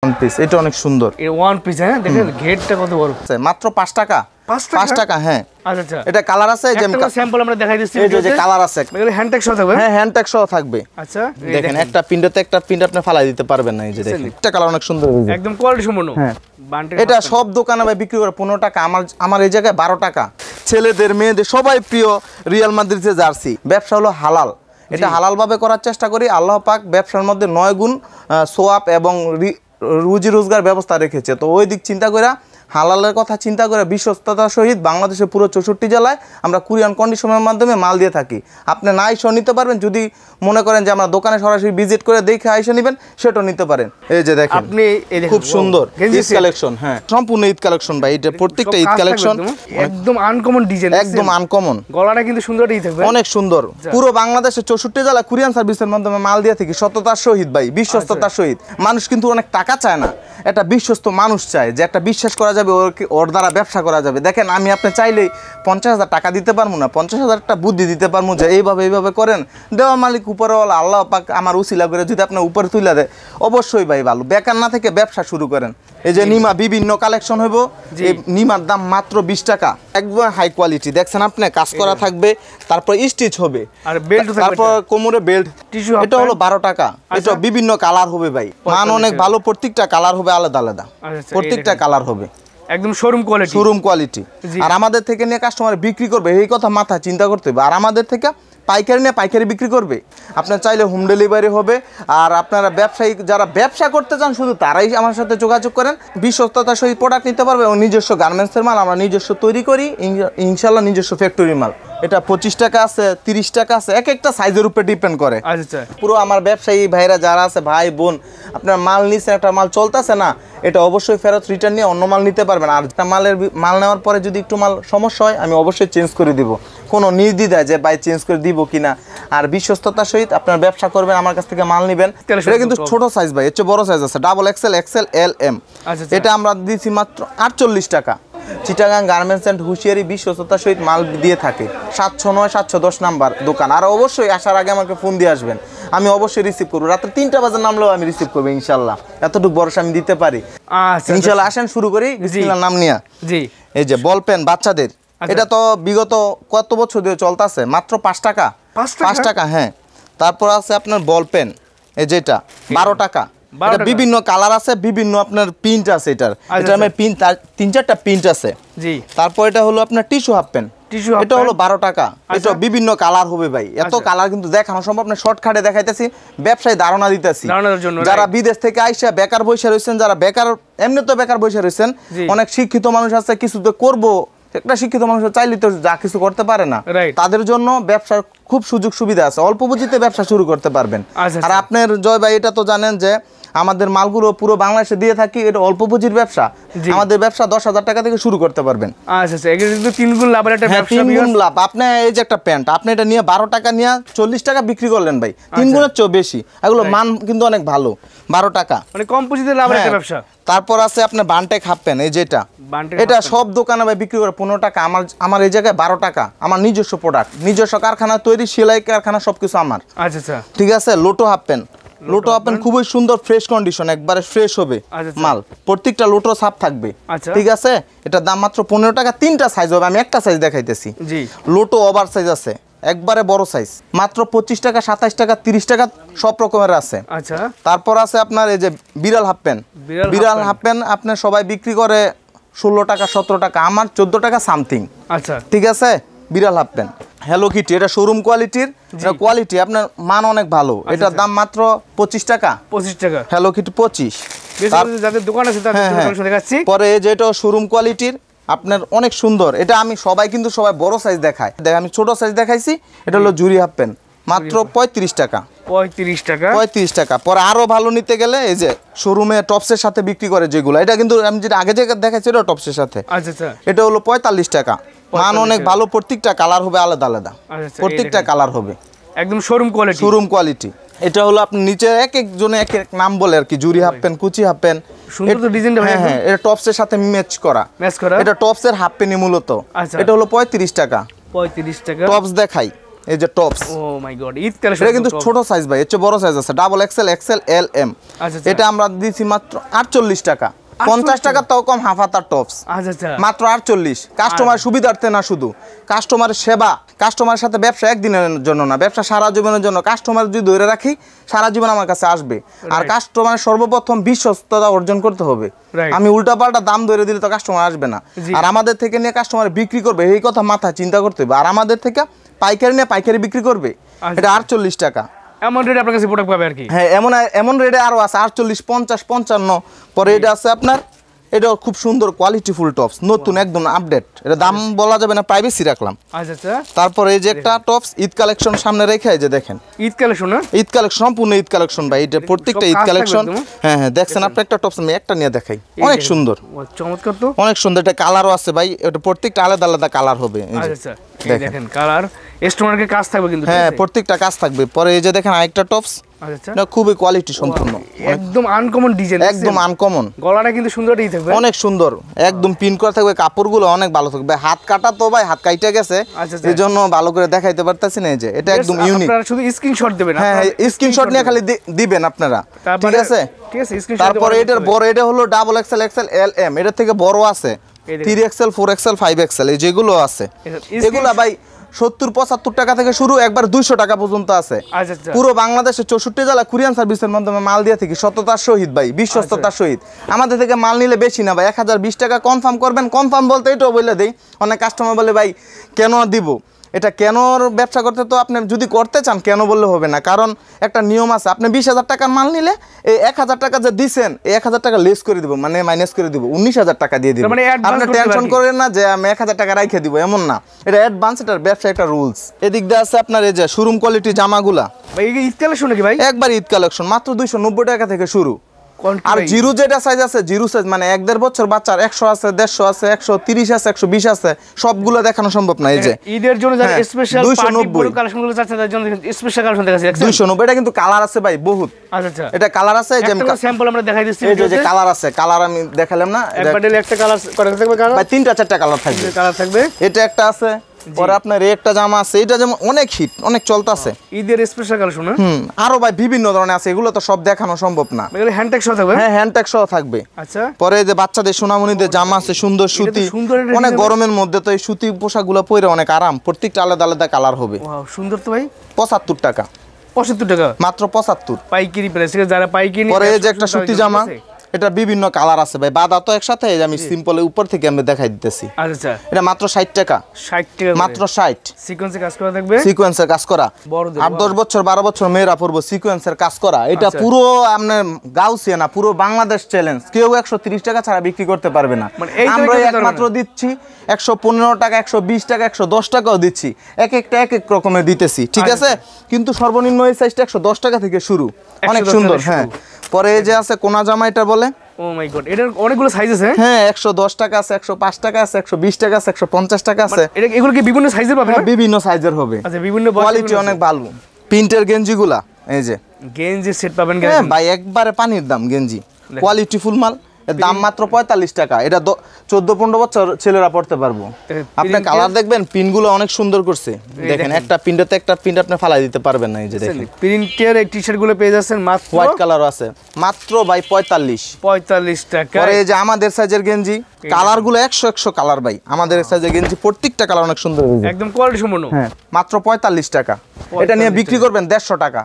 One piece, এটা অনেক সুন্দর। এই ওয়ান পিস, হ্যাঁ দেখেন ঘেরটা কত বড়। মাত্র 5 টাকা। 5 টাকা, হ্যাঁ। আচ্ছা আচ্ছা, এটা কালার আছে, যে একটা স্যাম্পল আমরা দেখাই দিচ্ছি। এই যে কালার আছে, এগুলো হ্যান্ড ট্যাগ সহ থাকবে। হ্যাঁ হ্যান্ড ট্যাগ সহ থাকবে। আচ্ছা দেখেন একটা পিনটাতে একটা পিন আপনি ফালাই দিতে পারবেন না। এই যে দেখেন একটা কালার অনেক সুন্দর, একদম কোয়ালিটি সম্পন্ন। হ্যাঁ বান্টের এটা সব দোকানে ভাই বিক্রি করে 15 টাকা, আমার এই জায়গায় 12 টাকা। ছেলেদের মেয়েদের সবাই প্রিয় রিয়াল মাদ্রিদের জার্সি। ব্যবসা হলো হালাল, এটা হালাল ভাবে করার চেষ্টা করি। আল্লাহ পাক ব্যবসার মধ্যে 9 গুণ সোয়াব এবং রুজি রোজগার ব্যবস্থা রেখেছে। তো ওই দিক চিন্তা করে, হালালের কথা চিন্তা করে বিশ্বস্ততার সহিত বাংলাদেশের পুরো 64 জেলায় আমরা কুরিয়ার কন্ডিশনের মাধ্যমে মাল দিয়ে থাকি। আপনি না এসেও নিতে পারবেন, যদি মনে করেন যে আমরা দোকানে সরাসরি ভিজিট করে দেখে এসে নেবেন, সেটাও নিতে পারেন। এই যে দেখেন আপনি খুব সুন্দর ঈদ কালেকশন, হ্যাঁ সম্পূর্ণ ঈদ কালেকশন ভাই। এটা প্রত্যেকটা ঈদ কালেকশন একদম আনকমন ডিজাইন, একদম আনকমন। গলাটা কিন্তু সুন্দরই থাকবে, অনেক সুন্দর। পুরো বাংলাদেশের 64 জেলা কুরিয়ান সার্ভিসের মাধ্যমে মাল দিয়ে থাকি সততার সহিত ভাই, বিশ্বস্ততার সহিত। মানুষ কিন্তু অনেক টাকা চায় না, একটা বিশ্বস্ত মানুষ চায়, যে একটা বিশ্বাস করা যাবে, ওর দ্বারা ব্যবসা করা যাবে। দেখেন আমি আপনি চাইলেই 50,000 টাকা দিতে পারবো না, 50,000 টাকা বুদ্ধি দিতে পারবো যে এইভাবে করেন। দেওয়ার মালিক উপরওয়ালা আল্লাহ পাক আমার উসিলা করে যদি আপনি উপরে তুলে দেয়, অবশ্যই ভাই ভালো। বেকার না থেকে ব্যবসা শুরু করেন। এই যে নিমা বিভিন্ন কালেকশন হইব, এই নিমার দাম মাত্র 20 টাকা, একদম হাই কোয়ালিটি। দেখছেন আপনি কাজ করা থাকবে, তারপর স্টিচ হবে, আর বেল্ট, তারপর কোমরে বেল্ট। এটা হলো 12 টাকা। এটা বিভিন্ন কালার হবে ভাই, মান অনেক ভালো। প্রত্যেকটা কালার হবে আলাদা আলাদা, প্রত্যেকটা কালার হবে একদম শোরুম কোয়ালিটি। আর আমাদের থেকে নিয়ে কাস্টমার বিক্রি করবে, এই কথা মাথায় চিন্তা করতে হবে। আর আমাদের থেকে পাইকারি নিয়ে পাইকারি বিক্রি করবে। আপনার চাইলে হোম ডেলিভারি হবে। আর আপনারা ব্যবসায়ী যারা ব্যবসা করতে চান, শুধু তারাই আমার সাথে যোগাযোগ করেন। বিশ্বস্ততার সহিত প্রোডাক্ট নিতে পারবে। এবং নিজস্ব গার্মেন্টসের মাল আমরা নিজস্ব তৈরি করি, ইনশাল্লাহ নিজস্ব ফ্যাক্টরি মাল। এটা 25 টাকা আছে, 30 টাকা আছে, এক একটা সাইজের উপরে ডিপেন্ড করে। আচ্ছা পুরো আমার ব্যবসায়ী ভাইরা যারা আছে, ভাই বোন, আপনার মাল নিচ্ছেন, একটা মাল চলতেছে না, এটা অবশ্যই ফেরত রিটার্ন নিয়ে অন্য মাল নিতে পারবেন। আর একটা মাল নেওয়ার পরে যদি একটু মাল সমস্যা হয়, আমি অবশ্যই চেঞ্জ করে দিব, কোনো নির্দ্বিধায় যে ভাই চেঞ্জ করে দিব কিনা। আর বিশ্বস্ততার সহিত আপনার ব্যবসা করবেন, আমার কাছ থেকে মাল নেবেন। এটা কিন্তু ছোট সাইজ ভাই, এর চেয়ে বড় সাইজ আছে, ডাবল এক্সেল, এক্সেল, এল, এম। এটা আমরা দিচ্ছি মাত্র 48 টাকা। চিটাগাং গার্মেন্টস অ্যান্ড হুঁশিয়ারি বিশ্বস্ততার সহিত মাল দিয়ে থাকে। 709 710 নাম্বার দোকান। আর অবশ্যই আসার আগে আমাকে ফোন দিয়ে আসবেন, আমি অবশ্যই রিসিভ করবো। রাত্রে 3টা বাজে নামলেও আমি রিসিভ করবো ইনশাল্লাহ, এতটুকু ভরসা আমি দিতে পারি। ইনশাল্লাহ আসেন, শুরু করি বিসমিল্লাহর নাম নিয়ে। এই যে বল পেন বাচ্চাদের, এটা তো বিগত কত বছর ধরে চলতেছে, মাত্র 5 টাকা। 5 টাকা, হ্যাঁ। তারপর আছে আপনার বল পেন, এই যেটা 12 টাকা। এটা বিভিন্ন কালার আছে, বিভিন্ন আপনার প্রিন্ট আছে। এটা আমার প্রিন্ট 3-4টা প্রিন্ট আছে। তারপর এটা হলো আপনার টিস্যু হাফ পেন, এটা হলো 12 টাকা। এটা বিভিন্ন কালার হবে ভাই, এত কালার কিন্তু দেখানো সম্ভব না, শর্টকাটে দেখাইতেছি, ব্যবসায়ী ধারণা দিতেছি। যারা বিদেশ থেকে আইসা বেকার বসে রয়েছেন, যারা বেকার এমনি তো বেকার বসে রয়েছেন, অনেক শিক্ষিত মানুষ আছে, কিছু তো করবো, একটা শিক্ষিত মানুষ চাইলে তো যা কিছু করতে পারে না, তাদের জন্য ব্যবসার খুব সুযোগ সুবিধা আছে, অল্প পুঁজিতে ব্যবসা শুরু করতে পারবেন। আর আপনার জয় ভাই এটা তো জানেন যে আমাদের মালগুলো পুরো বাংলাদেশে দিয়ে থাকি, এটা অল্প পুঁজির ব্যবসা। আমাদের ব্যবসা 10,000 টাকা থেকে শুরু করতে পারবেন। আচ্ছা, এটা কিন্তু 3 গুণ লাভের একটা ব্যবসা। 3 গুণ লাভ। আপনি এই যে একটা প্যান্ট, আপনি এটা নিয়ে 12 টাকা নিয়ে 40 টাকা বিক্রি করলেন ভাই, 3 গুণের চেয়ে বেশি। এগুলো মান কিন্তু অনেক ভালো। 12 টাকা মানে কম পুঁজিতে লাভের একটা ব্যবসা। তারপর আছে আপনার বানটেক হাফ প্যান্ট, এই যেটা, এটা সব দোকানে ভাই বিক্রি করে 15 টাকা, আমার এই জায়গায় 12 টাকা। আমার নিজস্ব প্রোডাক্ট, নিজস্ব কারখানা তৈরি, সেলাই কারখানা, সবকিছু আমার। আচ্ছা, ঠিক আছে। Lotto half pant, lotto half pant খুবই সুন্দর, ফ্রেশ কন্ডিশন, একবারে ফ্রেশ হবে মাল, প্রত্যেকটা লোটো সাফ থাকবে। ঠিক আছে। এটার দাম মাত্র 15 টাকা। 3টা সাইজ হবে, আমি একটা সাইজ দেখাইতেছি। লোটো ওভার সাইজ আছে, একবারে বড় সাইজ, মাত্র 25 টাকা, 27 টাকা, 30 টাকা, সব রকমের আছে। আচ্ছা। তারপর আছে আপনার এই যে বিড়াল হাফ প্যান্ট, বিড়াল হাফ প্যান্ট আপনার সবাই বিক্রি করে 16 টাকা, 17 টাকা, আমার 14 টাকা সামথিং। আচ্ছা, ঠিক আছে। বিড়াল হাফ প্যান্ট হ্যালো কিটি, এটা শোরুম কোয়ালিটির, কোয়ালিটি আপনার মান অনেক ভালো। এটার দাম মাত্র 25 টাকা। 25 টাকা হ্যালো কিটি 25। যাদের দোকান আছে তাদের দোকানে দেখাচ্ছি। পরে যেটা শোরুম কোয়ালিটির আপনার অনেক সুন্দর, এটা আমি কিন্তু সবাই বড় সাইজ দেখায়, আমি ছোট সাইজ দেখাইছি। এটা হলো জুরি হাফ প্যান্ট, মাত্র 35 টাকা। 35 টাকা। পরে আরো ভালো নিতে গেলে এই যে শোরুমে টপসের সাথে বিক্রি করে যেগুলো, এটা কিন্তু আমি যেটা আগে দেখাচ্ছি এটা টপসের সাথে। আচ্ছা, এটা হলো 45 টাকা। মান অনেক ভালো, প্রত্যেকটা কালার হবে আলাদা আলাদা, প্রত্যেকটা কালার হবে একদম শোরুম কোয়ালিটি। এটা হলো আপনি নিচে এক এক জনে এক এক নাম বলে আর কি, জুরি হাফ প্যান্ট, কুচি হাফ প্যান্ট, সুন্দর তো ডিজাইনটা। হ্যাঁ, এটা টপসের সাথে ম্যাচ করা। এটা টপসের হাফ প্যান্টই মূলত। এটা হলো 35 টাকা। 35 টাকা টপস দেখাই। এই যে টপস, ও মাই গড, ঈদ কালেকশন। এটা কিন্তু ছোট সাইজ ভাই, এর চেয়ে বড় সাইজ আছে, ডাবল এক্সেল, এক্সেল, এল, এম। আচ্ছা এটা আমরা দিছি মাত্র 48 টাকা, 50 টাকা তাও কম, হাফ হাতার টপস আচ্ছা আচ্ছা, মাত্র 48। কাস্টমার সুবিধার্থে না, শুধু কাস্টমারের সেবা, কাস্টমারের সাথে ব্যবসা একদিনের জন্য না, ব্যবসা সারা জীবনের জন্য। কাস্টমার যদি ধরে রাখি সারা জীবন আমার কাছে আসবে। আর কাস্টমার সর্বপ্রথম বিশ্বস্ততা অর্জন করতে হবে। Right. আমি উল্টাপাল্টা দাম ধরে দিলে তো কাস্টমার আসবে না। আর আমাদের থেকে নিয়ে কাস্টমার বিক্রি করবে, এই কথা মাথায় চিন্তা করতে হবে। আর আমাদের থেকে পাইকারি নিয়ে পাইকারি বিক্রি করবে, এটা 48 টাকা। এমন রেট আপনার কাছে প্রোডাক্ট পাবে আর কি। হ্যাঁ, এমন রেটে আরো আছে 48, 50, 55। পরে এটা আছে আপনার, এটা খুব সুন্দর কোয়ালিটি ফুল টপস, নতুন একদম আপডেট। এটা দাম বলা যাবে না, প্রাইভেসি রাখলাম। আচ্ছা আচ্ছা, তারপরে এই যে একটা টপস ঈদ কালেকশন সামনে রেখে, এই যে দেখেন ঈদ কালেকশন না, ঈদ কালেকশন, সম্পূর্ণ ঈদ কালেকশন ভাই। এটা প্রত্যেকটা ঈদ কাজ কালেকশন। থাকবে হ্যাঁ হ্যাঁ, দেখছেন আপনি একটা টপস, আমি একটা নিয়ে দেখাই, অনেক সুন্দর, ও, চমৎকার তো, অনেক সুন্দর। এটা কালারও আছে ভাই, এটা প্রত্যেকটা আলাদা আলাদা কালার হবে। এই যে আচ্ছা আচ্ছা, এই দেখেন কালার, স্টোনারকে কাজ থাকবে কিন্তু, হ্যাঁ, প্রত্যেকটা কাজ থাকবে। পরে এই যে দেখেন আরেকটা টপস, আচ্ছা আচ্ছা, এটা খুবই কোয়ালিটি সম্পূর্ণ, একদম আনকমন ডিজাইন, একদম আনকমন। গলাটা কিন্তু সুন্দরই থাকবে, অনেক সুন্দর, একদম পিন করা থাকবে, কাপড়গুলো অনেক ভালো থাকবে। হাত কাটা তো ভাই, হাত কাইটা গেছে, আচ্ছা আচ্ছা, এই জন্য ভালো করে দেখাইতে পারতেছি না। এই যে এটা একদম ইউনিক। আপনারা শুধু স্ক্রিনশট দেবেন, হ্যাঁ হ্যাঁ, স্ক্রিনশট নিয়ে খালি দিবেন আপনারা, ঠিক আছে? ঠিক আছে, স্ক্রিনশট। তারপরে এটার বড়, এটা হলো ডাবল এক্সেল, এক্সেল, এল, এম। এটার থেকে বড় আছে 3 এক্সেল, 4 এক্সেল, 5 এক্সেল, এই যেগুলো আছে এগুলা ভাই 70-75 টাকা থেকে শুরু, একবার 200 টাকা পর্যন্ত আছে। আচ্ছা আচ্ছা, পুরো বাংলাদেশে 64 জেলা কুরিয়ান সার্ভিসের মাধ্যমে মাল দিয়ে থাকি, সততার সহিত ভাই, বিশ্বস্ততার সহিত। আমাদের থেকে মাল নিলে বেশি না ভাই, 1020 টাকা কনফার্ম করবেন। কনফার্ম বলতে এটাও বলে দেই, অনেক কাস্টমার বলে ভাই কেন দিব, এটা কেনর ব্যবসা করতে তো আপনি যদি করতে চান কেন বললে হবে না, কারণ একটা নিয়ম আছে। আপনি 20,000 টাকার মাল নিলে এই 1,000 টাকা যে দিচ্ছেন, এই 1,000 টাকা লেস করে দিব, মানে মাইনাস করে দিব, 19,000 টাকা দিয়ে দিব। মানে advance আপনি করতে টেনশন পারি। করেন না যে আমি 1,000 টাকা রাইখে দিব, এমন না। এটা অ্যাডভান্স, এটার ব্যবসা একটা রুলস। এদিক দিয়ে আছে আপনার এই যে শোরুম কোয়ালিটি জামাগুলা, ভাই এই ঈদ কালেকশন নাকি ভাই? একবার ঈদ কালেকশন, মাত্র 290 টাকা থেকে শুরু। Quality আর ভাই। জিরো যেটা সাইজ আছে, জিরো সাইজ মানে 1-1.5 বছর বাচ্চার 100 আছে, 150 আছে, 130 আছে, 120 আছে, সবগুলো দেখানো সম্ভব না। এই যে ঈদের জন্য যারা হ্যাঁ, স্পেশাল 290 পার্টি কালেকশনগুলো চাচ্ছে তাদের জন্য স্পেশাল কালেকশন দেখাচ্ছি, দেখছেন? 290। এটা কিন্তু কালার আছে ভাই বহুত, আচ্ছা আচ্ছা, এটা কালার আছে। এই যে আমি স্যাম্পল আমরা দেখাই দিচ্ছি, এই যে কালার আছে, কালার আমি দেখালাম না, এক বান্ডেলে একটা কালার করে থাকবে, কালার ভাই 3-4টা কালার থাকবে, কালার থাকবে। এটা একটা আছে। পরে আপনার এই একটা জামা আছে, এটা যেমন অনেক হিট, অনেক চলতেছে। ঈদের স্পেশাল কালেকশন না, আরো ভাই বিভিন্ন ধরনের আছে, এগুলো তো সব দেখানো সম্ভব না। এগুলো হ্যান্ডটেক সহ থাকবে। হ্যাঁ, হ্যান্ডটেক সহ থাকবে। আচ্ছা, পরে এই যে বাচ্চাদের সোনামণিদের জামা আছে, সুন্দর সুতি, সুন্দর একটা অনেক design। গরমের মধ্যে তো এই সুতি পোশাকগুলো পরে অনেক আরাম। প্রত্যেকটা আলাদা আলাদা কালার হবে। ওয়াও, সুন্দর তো ভাই। 75 টাকা, 75 টাকা মাত্র 75। পাইকারি প্রাইস, যারা পাইকারি। পরে এই যে একটা সুতি জামা, এটা বিভিন্ন কালার আছে ভাই, বাদা তো একসাথে। এই যে আমি সিম্পলের উপর থেকে আমি দেখাই দিতেছি, আচ্ছা আচ্ছা, এটা মাত্র 60 টাকা, 60 টাকা মাত্র 60। সিকোয়েন্সে কাজ করা থাকবে, সিকোয়েন্সের কাজ করা, বড়দের, 8-10 বছর 12 বছর মেয়েরা পরবো সিকোয়েন্সের কাজ করা। এটা আচ্ছা। পুরো আপনার গাউসিয়া না, পুরো বাংলাদেশ চ্যালেঞ্জ, কেউ 130 টাকা ছাড়া বিক্রি করতে পারবে না। মানে এই আমরা দামে কেউ একমাত্র দিচ্ছি 115 টাকা, 120 টাকা, 110 টাকাও দিচ্ছি, এক একটা এক এক রকমের দিতেছি, ঠিক আছে? কিন্তু সর্বনিম্ন এই সাইজটা 110 টাকা থেকে শুরু, অনেক 110 সুন্দর। টাকা হ্যাঁ, শুরু। পরে এই যে আছে কোনা জামা, এটা বলে ও মাই গড, এটার অনেকগুলো সাইজ আছে। হ্যাঁ, 110 টাকা আছে, 105 টাকা আছে, 120 টাকা আছে, 150 টাকা আছে। এটা এগুলো কি বিভিন্ন সাইজের পাবেন? হ্যাঁ, বিভিন্ন সাইজের হবে। আচ্ছা, বিভিন্ন কোয়ালিটি অনেক ভালো। প্রিন্টের গেঞ্জিগুলা এই যে, গেঞ্জি সেট পাবেন, হ্যাঁ ভাই, একবারে পানির দাম গেঞ্জি, কোয়ালিটি ফুল মাল। এর দাম মাত্র 45 টাকা। এটা 14-15 বছর ছেলেরা পড়তে পারবো। আপনি কালার দেখবেন, পিনগুলো অনেক সুন্দর করছে, দেখেন একটা পিনটাতে একটা পিন আপনি ফালাই দিতে পারবেন না। এই যে দেখেন প্রিন্টের এই টি-শার্ট গুলো পেয়ে যাচ্ছেন মাত্র হোয়াইট কালার আছে, মাত্র ভাই 45 টাকা। পরে এই যে আমাদের সাইজের গেঞ্জি, কালারগুলো 100 কালার ভাই, আমাদের সাইজের গেঞ্জি প্রত্যেকটা কালার অনেক সুন্দর হয়েছে, একদম কোয়ালিটি সম্পন্ন। হ্যাঁ, মাত্র 45 টাকা। এটা নিয়ে বিক্রি করবেন 150 টাকা,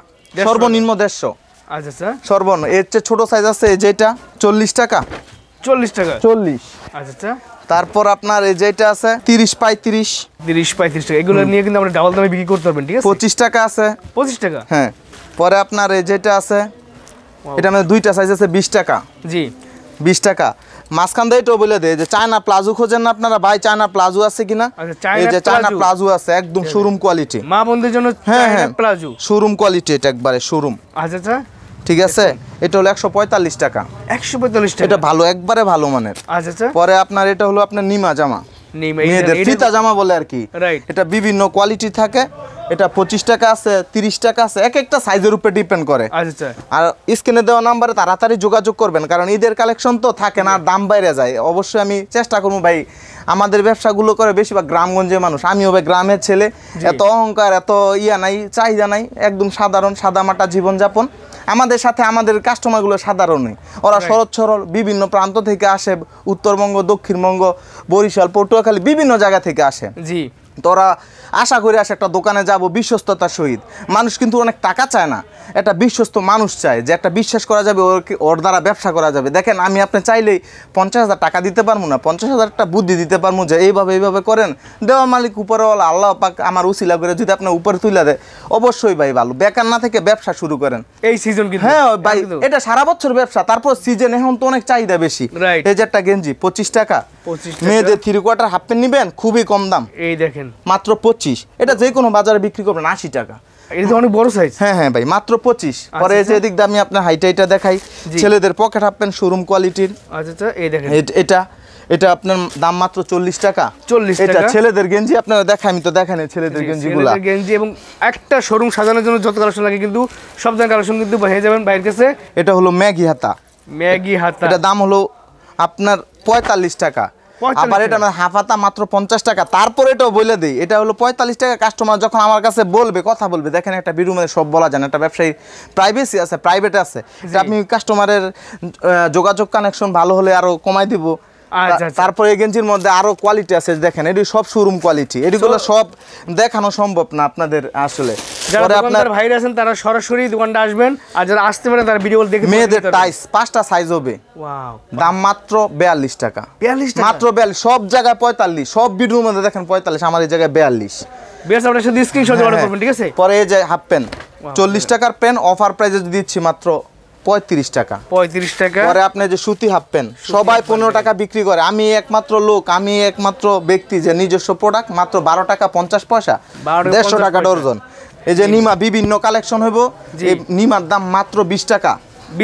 সর্বনিম্ন 150। আচ্ছা আচ্ছা, সর্বনিম্ন এর চেয়ে ছোট সাইজ আছে যেটা 40 টাকা, 40 টাকা। 40। আচ্ছা আচ্ছা, তারপর আপনার এই যেটা আছে 30-35, 30-35 টাকা। এগুলো নিয়ে কিন্তু আমরা ডাবল দামে বিক্রি করতে পারবেন, ঠিক আছে? 25 টাকা আছে। 25 টাকা, হ্যাঁ। পরে আপনার এই যেটা আছে, এটা মানে দুইটা সাইজ আছে, 20 টাকা, জি 20 টাকা। মাঝখান দিয়ে এটাও বলে দেয় যে চায়না প্লাজো খোঁজেন না আপনারা ভাই, চায়না প্লাজো আছে কিনা? আচ্ছা, এই যে চায়না প্লাজো। প্লাজো আছে, একদম শোরুম কোয়ালিটি, মা বোনদের জন্য হ্যাঁ চায়না হ্যাঁ প্লাজো। শোরুম কোয়ালিটি, এটা একবারে শোরুম, আচ্ছা আচ্ছা, ঠিক আছে? এটা হলো 145 টাকা, 145 টাকা। এটা ভালো, একবারে ভালো মানের। আচ্ছা আচ্ছা, পরে আপনার এটা হলো আপনার নিমা জামা, নেই মেয়েদের ফিতা জামা বলে আর কি। রাইট। এটা বিভিন্ন কোয়ালিটি থাকে, এটা 25 টাকা আছে, 30 টাকা আছে, এক একটা সাইজের উপরে ডিপেন্ড করে। আচ্ছা আর স্ক্রিনে দেওয়া নাম্বারে তাড়াতাড়ি যোগাযোগ করবেন, কারণ ঈদের কালেকশন তো থাকে না, আর দাম বাইরে যায়। অবশ্যই আমি চেষ্টা করবো ভাই, আমাদের ব্যবসাগুলো করে বেশিরভাগ গ্রামগঞ্জের মানুষ, আমিও ভাই গ্রামের ছেলে, এত অহংকার এত ইয়া নাই, চাহিদা নাই, একদম সাধারণ সাদামাটা জীবনযাপন। আমাদের সাথে আমাদের কাস্টমারগুলো সাধারণই, ওরা সহজ সরল, বিভিন্ন প্রান্ত থেকে আসে, উত্তরবঙ্গ, দক্ষিণবঙ্গ, বরিশাল, পটুয়াখালী, বিভিন্ন জায়গা থেকে আসে। জি, তোরা আশা করে আসে একটা দোকানে যাব বিশ্বস্ততার সহিত। মানুষ কিন্তু অনেক টাকা চায় না, একটা বিশ্বস্ত মানুষ চায়, যে একটা বিশ্বাস করা যাবে, ওর দ্বারা ব্যবসা করা যাবে। দেখেন আমি আপনি চাইলেই 50,000 টাকা দিতে পারবো না, 50,000 একটা বুদ্ধি দিতে পারবো যে এইভাবে করেন, দেওয়া মালিক উপরেওয়ালা আল্লাহ পাক আমার উসিলা করে যদি আপনার উপরে তুলে দেয়, অবশ্যই ভাই ভালো। বেকার না থেকে ব্যবসা শুরু করেন এই সিজন কিন্তু। হ্যাঁ ভাই, এটা সারা বছর ব্যবসা। তারপর সিজন এখন তো অনেক চাহিদা বেশি। Right. এই যে একটা গেঞ্জি 25 টাকা, 25 টাকা। মেয়েদের 3/4 হাফ প্যান্ট নিবেন, খুবই কম দাম, এই দেখেন মাত্র 25। এটা যে কোনো বাজারে বিক্রি করবেন 80 টাকা। এটা তো অনেক বড় সাইজ। হ্যাঁ ভাই, মাত্র 25। পরে এই যে এদিক দিয়ে আমি আপনার হাইটা দেখাই, ছেলেদের পকেট হাফ প্যান্ট শোরুম কোয়ালিটির। আচ্ছা এই দেখেন এটা আপনার দাম মাত্র 40 টাকা। 40 এটা টাকা। ছেলেদের গেঞ্জি আপনারা দেখাই, আমি তো দেখানি ছেলেদের গেঞ্জিগুলা। ছেলেদের গেঞ্জি এবং একটা শোরুম সাজানোর জন্য যত কালেকশন লাগে কিন্তু সব ধরনের কালেকশন কিন্তু পেয়ে যাবেন বাইরের কাছে। এটা হলো ম্যাগি হাতা, ম্যাগি হাতা, এটা দাম হলো আপনার 45 টাকা। আবার এটা হাফ হাতা মাত্র 50 টাকা। তারপরে এটাও বলে দিই, এটা হলো 45 টাকা। কাস্টমার যখন আমার কাছে বলবে, কথা বলবে, দেখেন একটা ভিডিও মধ্যে সব বলা যায় না, একটা ব্যবসায়ী প্রাইভেসি আছে, প্রাইভেট আছে। আপনি কাস্টমারের যোগাযোগ কানেকশন ভালো হলে আরো কমাই দিব। তারপরে এই গেঞ্জির মধ্যে আরো কোয়ালিটি আছে, দেখেন এটি সব শোরুম কোয়ালিটি, এগুলো সব দেখানো সম্ভব না আপনাদের আসলে। যারা আপনার ভাইরা আছেন তারা সরাসরি দোকানটা আসবেন, আর যারা আসতে পারে তারা ভিডিও দেখে। মেয়েদের টাইস 5টা সাইজ হবে, ওয়াও, দাম মাত্র 42 টাকা। 42 টাকা মাত্র 42, সব জায়গায় 45, সব ভিডিওর মধ্যে দেখেন 45, আমার এই জায়গায় 42। বেশ, আপনারা শুধু স্ক্রিনশট অর্ডার করবেন, ঠিক আছে? পরে এই যে হাফ প্যান্ট 40 টাকার প্যান্ট অফার প্রাইসে দিচ্ছি মাত্র 35 টাকা। 35 টাকা। পরে আপনি যে সুতি হাফ প্যান্ট সবাই 15 টাকা বিক্রি করে, আমি একমাত্র লোক, আমি একমাত্র ব্যক্তি যে নিজস্ব প্রোডাক্ট মাত্র 12 টাকা 50 পয়সা, 150 টাকা ডজন। এই যে নিমা বিভিন্ন কালেকশন হইব, এই নিমার দাম মাত্র 20 টাকা,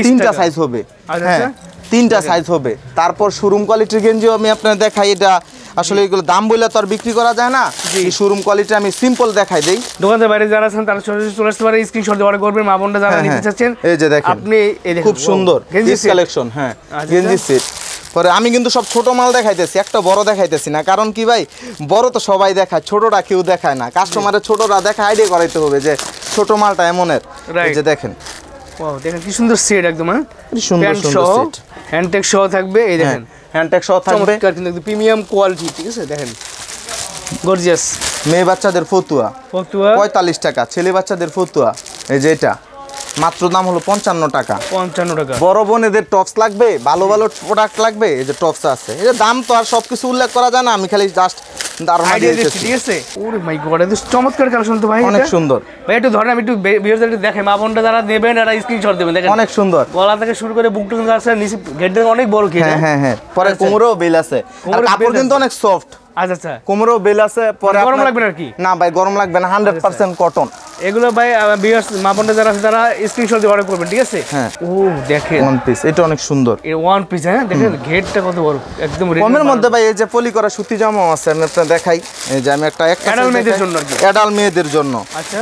3টা সাইজ হবে। হ্যাঁ, 3টা সাইজ হবে। তারপর শোরুম কোয়ালিটির গেঞ্জিও আমি আপনার দেখাই। এটা আসলে এগুলো দাম বললে তো আর বিক্রি করা যায় না, এই শোরুম কোয়ালিটি আমি সিম্পল দেখাই দেই। দোকানের বাইরে যারা আছেন তারা সরাসরি চলে আসতে পারে, স্ক্রিনশট দিয়ে অর্ডার করবেন। মা বোনরা যারা নিতে চাচ্ছেন, এই যে দেখেন আপনি এই দেখেন খুব সুন্দর গেঞ্জি কালেকশন। হ্যাঁ, গেঞ্জি সেট। পরে আমি কিন্তু সব ছোট মাল দেখাইতেছি, একটা বড় দেখাইতেছি না, কারণ কি ভাই, বড় তো সবাই দেখায়, ছোটটা কেউ দেখায় না। কাস্টমারের ছোটরা দেখা আইডিয়া করাইতে হবে যে ছোট মালটা এমনের। এই যে দেখেন, ওয়াও, দেখেন কি সুন্দর সেট একদম। হ্যাঁ, সুন্দর সুন্দর সেট, হ্যান্ডটেক সহ থাকবে। এই দেখেন হ্যান্ডটেক সহ থাকবে, কিন্তু একদম প্রিমিয়াম কোয়ালিটি, ঠিক আছে? দেখেন গর্জিয়াস। মেয়ে বাচ্চাদের ফতুয়া 45 টাকা, ছেলে বাচ্চাদের ফতুয়া এই যে এটা মাত্র দাম হলো 55 টাকা। 55 টাকা। বড় বোনেদের টপস লাগবে, ভালো ভালো প্রোডাক্ট লাগবে, এই যে টপস আছে। এই যে দাম তো আর সবকিছু উল্লেখ করা যায় না, আমি খালি জাস্ট ধারণা দিয়েছি, ঠিক আছে? ওরে মাই গড, এত চমৎকার কালেকশন তো ভাই, অনেক সুন্দর ভাই। একটু ধরেন, আমি একটু ভিউয়ারদের একটু দেখাই, মা বোনরা যারা নেবেন এরা স্ক্রিনশট দেবেন। দেখেন অনেক সুন্দর, গলা থেকে শুরু করে বুক টুক আছে, নিচে গেট অনেক বড় কি। হ্যাঁ, পরে কোমরেও বেল আছে, আর কাপড় কিন্তু অনেক সফট। আচ্ছা, কোমরেও বেল আছে। পরে গরম লাগবে না কি? না ভাই, গরম লাগবে না, 100% কটন এগুলো ভাই। ভিউয়ার্স মা বোনরা যারা আছে তারা স্ক্রিনশট দিয়ে অর্ডার করবেন, ঠিক আছে? হ্যাঁ। ও দেখেন ওয়ান পিস, এটা অনেক সুন্দর, এই ওয়ান পিস। হ্যাঁ, দেখেন ঘেরটা কত বড়, একদম কমের মধ্যে ভাই। এই যে পলি করা সুতি জামাও আছে, আমি আপনাদের দেখাই। এই যে আমি একটা অ্যাডাল্ট মেয়েদের জন্য, অ্যাডাল্ট মেয়েদের জন্য,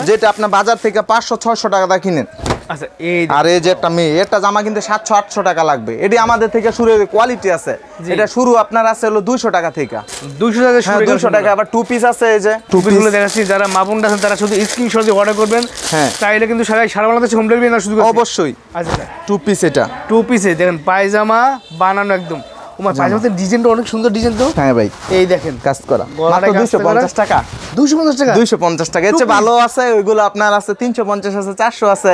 যেটা আপনি বাজার থেকে 500-600 টাকা দা কিনেন। আচ্ছা, এই আর এই যে একটা মেয়ে, একটা জামা কিনতে 700-800 টাকা লাগবে। এটি আমাদের থেকে শুরু, কোয়ালিটি আছে, এটা শুরু আপনার আছে হলো 200 টাকা থেকে। 200 টাকা শুরু, 200 টাকা। আবার টু পিস আছে, এই যে টু পিসগুলো দেখাচ্ছি। যারা মা বোনরা আছেন তারা শুধু স্ক্রিনশট দিয়ে অর্ডার করবেন। হ্যাঁ, চাইলে কিন্তু সারা বাংলাদেশে হোম ডেলিভারি না শুধু অবশ্যই। আচ্ছা, টু পিস, এটা টু পিসে দেখেন পায়জামা বানানো একদম। ওমা, পায়জামাতে ডিজাইনটা অনেক সুন্দর ডিজাইন তো। হ্যাঁ ভাই, এই দেখেন কাজ করা মাত্র 250 টাকা। 250 টাকা, 250 টাকা। এর চেয়ে ভালো আছে, ওইগুলো আপনার আছে 350 আছে, 400 আছে,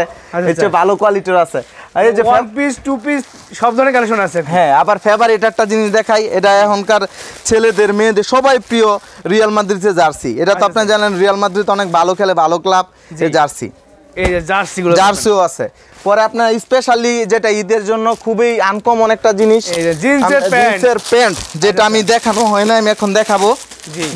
এর চেয়ে ভালো কোয়ালিটির আছে। আর এই যে ওয়ান পিস, টু পিস সব ধরনের কালেকশন আছে। হ্যাঁ, আবার ফেভারিট একটা জিনিস দেখাই। এটা এখনকার ছেলেদের মেয়েদের সবাই প্রিয় রিয়াল মাদ্রিদের জার্সি। এটা তো আপনি জানেন, রিয়াল মাদ্রিদ অনেক ভালো খেলে, ভালো ক্লাব। এই জার্সি, এই যে জার্সিগুলো, জার্সিও আছে। পরে আপনার স্পেশালি যেটা ঈদের জন্য খুবই আনকমন একটা জিনিস, এই যে জিন্সের প্যান্ট, যেটা আমি দেখানো হয় না, আমি এখন দেখাবো।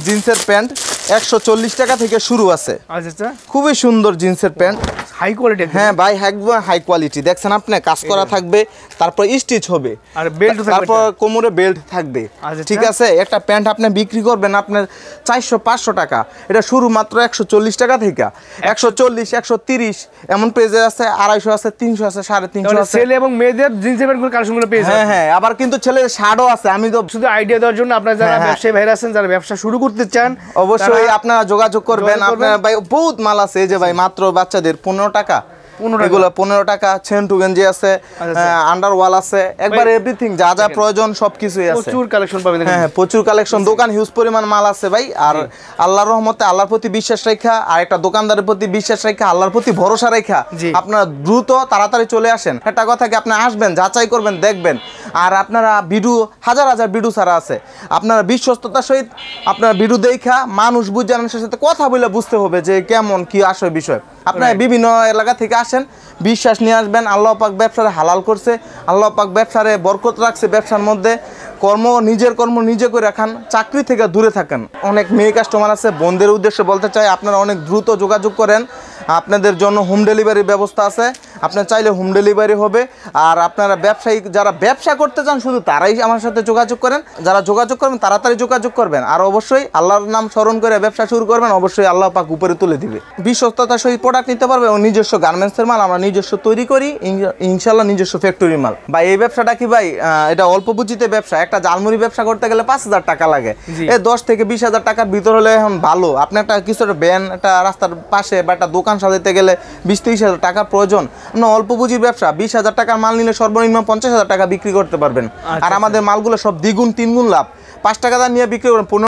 জিন্সের প্যান্ট 140 টাকা থেকে শুরু আছে। আচ্ছা, খুবই সুন্দর জিন্সের প্যান্ট। High quality. হ্যাঁ ভাই, একদম হাই কোয়ালিটি। দেখছেন আপনি কাজ করা থাকবে, তারপর স্টিচ হবে, আর বেল্ট তারপর কোমরে বেল্ট থাকবে। ঠিক আছে, একটা প্যান্ট আপনি বিক্রি করবেন আপনার 400-500 টাকা, এটা শুরু মাত্র 140 টাকা থেকে, 140, 130 এমন পেজে আছে, 250 আছে, 300 আছে, 350 আছে। ছেলে এবং মেয়েদের জিন্সের প্যান্টগুলো কালেকশনগুলো পেয়ে যাবেন। হ্যাঁ হ্যাঁ, আবার কিন্তু ছেলের শার্টও আছে। আমি তো শুধু আইডিয়া দেওয়ার জন্য, আপনারা যারা ব্যবসায়ী ভাইরা আছেন, যারা ব্যবসা শুরু করতে চান, অবশ্যই আপনারা যোগাযোগ করবেন। আপনার ভাই বহুত মাল আছে, এই যে ভাই মাত্র বাচ্চাদের 15 টাকা, এগুলো 15 টাকা। সেন্টু গেঞ্জি আছে, আন্ডারওয়াল আছে, একবার এভরিথিং যা যা প্রয়োজন সবকিছুই আছে। প্রচুর কালেকশন পাবেন। হ্যাঁ, প্রচুর কালেকশন, দোকান হিউজ পরিমাণ মাল আছে ভাই। আর আল্লাহর রহমতে আল্লাহর প্রতি বিশ্বাস রাখা, আর একটা দোকানদারের প্রতি বিশ্বাস রাখা, আল্লাহর প্রতি ভরসা রাখা আপনারা দ্রুত তাড়াতাড়ি চলে আসেন। একটা কথা কি, আপনি আসবেন, যাচাই করবেন, দেখবেন। আর আপনারা ভিডিও হাজার হাজার ভিডিও ছাড়া আছে, আপনারা বিশ্বস্ততার সহিত আপনারা ভিডিও দেখা মানুষ বুঝে মানুষের সাথে কথা বলে বুঝতে হবে যে কেমন কি আসবে বিষয়। আপনারা বিভিন্ন এলাকা থেকে আসেন, বিশ্বাস নিয়ে আসবেন। আল্লাহ পাক ব্যবসারে হালাল করছে, আল্লাহ পাক ব্যবসারে বরকত রাখছে। ব্যবসার মধ্যে নিজের কর্ম নিজে করে রাখান, চাকরি থেকে দূরে থাকেন। অনেক মেয়ে কাস্টমার আছে, বোনদের উদ্দেশ্যে বলতে চাই, আপনারা অনেক দ্রুত যোগাযোগ করেন। আপনাদের জন্য হোম ডেলিভারির ব্যবস্থা আছে, আপনার চাইলে হোম ডেলিভারি হবে। আর আপনারা ব্যবসায়ী যারা ব্যবসা করতে চান, শুধু তারাই আমার সাথে যোগাযোগ করেন। যারা যোগাযোগ করবেন তাড়াতাড়ি যোগাযোগ করবেন। আর অবশ্যই আল্লাহর নাম স্মরণ করে ব্যবসা শুরু করবেন, অবশ্যই আল্লাহ পাক উপরে তুলে দিবে। বিশ্বস্ততার সহিত প্রোডাক্ট নিতে পারবে এবং নিজস্ব গার্মেন্টসের মাল আমরা নিজস্ব তৈরি করি, ইনশাল্লাহ নিজস্ব ফ্যাক্টরি মাল। ভাই এই ব্যবসাটা কি ভাই, এটা অল্প পুঁজিতে ব্যবসা। একটা জালমুড়ি ব্যবসা করতে গেলে 5,000 টাকা লাগে, 10 থেকে 20,000 টাকার ভিতর হলে এখন ভালো। আপনি একটা কিছু একটা ভ্যান, একটা রাস্তার পাশে বা একটা দোকান সাজাতে গেলে 20-30,000 টাকা প্রয়োজন। আপনার অল্প পুঁজির ব্যবসা, 20,000 টাকার মাল নিলে সর্বনিম্ন 50,000 টাকা বিক্রি করতে পারবেন। আর আমাদের মালগুলো সব দ্বিগুণ 3 গুণ লাভ। 5 টাকা নিয়ে বিক্রি করেন,